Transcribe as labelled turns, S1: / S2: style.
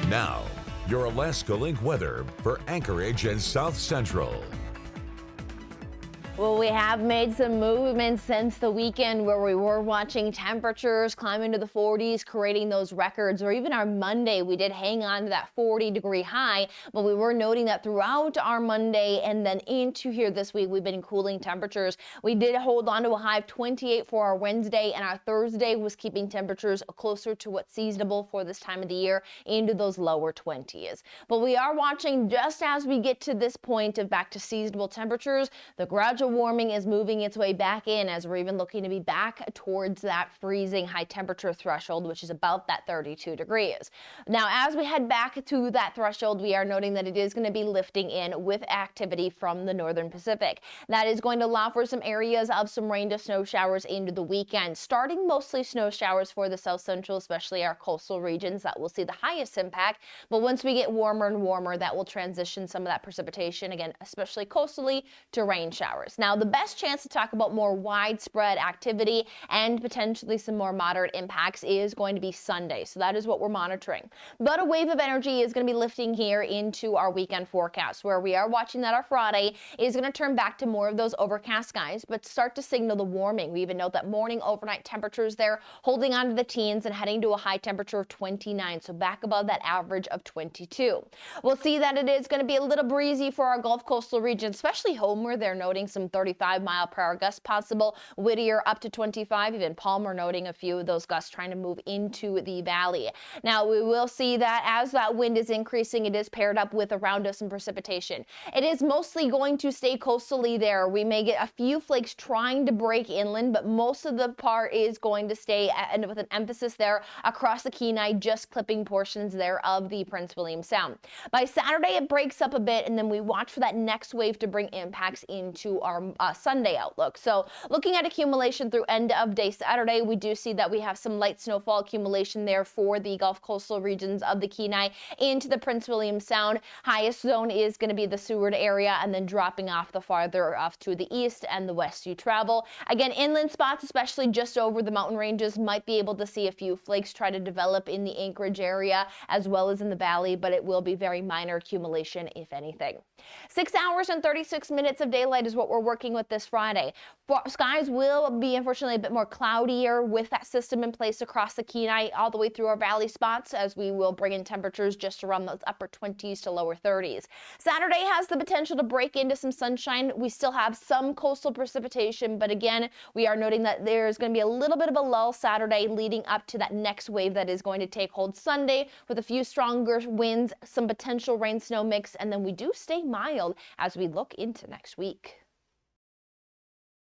S1: Now, your Alaska Link weather for Anchorage and South Central.
S2: Well, we have made some movement since the weekend where we were watching temperatures climb into the 40s, creating those records, or even our Monday, we did hang on to that 40-degree high, but we were noting that throughout our Monday and then into here this week, we've been cooling temperatures. We did hold on to a high of 28 for our Wednesday, and our Thursday was keeping temperatures closer to what's seasonable for this time of the year, into those lower 20s. But we are watching just as we get to this point of back to seasonable temperatures, the gradual warming is moving its way back in as we're even looking to be back towards that freezing high temperature threshold, which is about that 32 degrees. Now, as we head back to that threshold, we are noting that it is going to be lifting in with activity from the northern Pacific. That is going to allow for some areas of some rain to snow showers into the weekend, starting mostly snow showers for the south central, especially our coastal regions that will see the highest impact. But once we get warmer and warmer, that will transition some of that precipitation, again, especially coastally, to rain showers. Now, the best chance to talk about more widespread activity and potentially some more moderate impacts is going to be Sunday. So that is what we're monitoring. But a wave of energy is going to be lifting here into our weekend forecast, where we are watching that our Friday is going to turn back to more of those overcast skies, but start to signal the warming. We even note that morning overnight temperatures there holding on to the teens and heading to a high temperature of 29, so back above that average of 22. We'll see that it is going to be a little breezy for our Gulf coastal region, especially Homer. They're noting some 35-mile-per-hour gusts possible. Whittier up to 25. Even Palmer noting a few of those gusts trying to move into the valley. Now, we will see that as that wind is increasing, it is paired up with around us some precipitation. It is mostly going to stay coastally there. We may get a few flakes trying to break inland, but most of the part is going to stay with an emphasis there across the Kenai, just clipping portions there of the Prince William Sound. By Saturday, it breaks up a bit, and then we watch for that next wave to bring impacts into our Sunday outlook. So looking at accumulation through end of day Saturday, we do see that we have some light snowfall accumulation there for the Gulf coastal regions of the Kenai into the Prince William Sound. Highest zone is going to be the Seward area, and then dropping off the farther off to the east and the west you travel. Again, inland spots, especially just over the mountain ranges, might be able to see a few flakes try to develop in the Anchorage area as well as in the valley, but it will be very minor accumulation, if anything. 6 hours and 36 minutes of daylight is what we're working with this Friday. Skies will be unfortunately a bit more cloudier with that system in place across the Kenai all the way through our valley spots, as we will bring in temperatures just around those upper 20s to lower 30s. Saturday has the potential to break into some sunshine. We still have some coastal precipitation, but again, we are noting that there's going to be a little bit of a lull Saturday leading up to that next wave that is going to take hold Sunday with a few stronger winds, some potential rain snow mix, and then we do stay mild as we look into next week.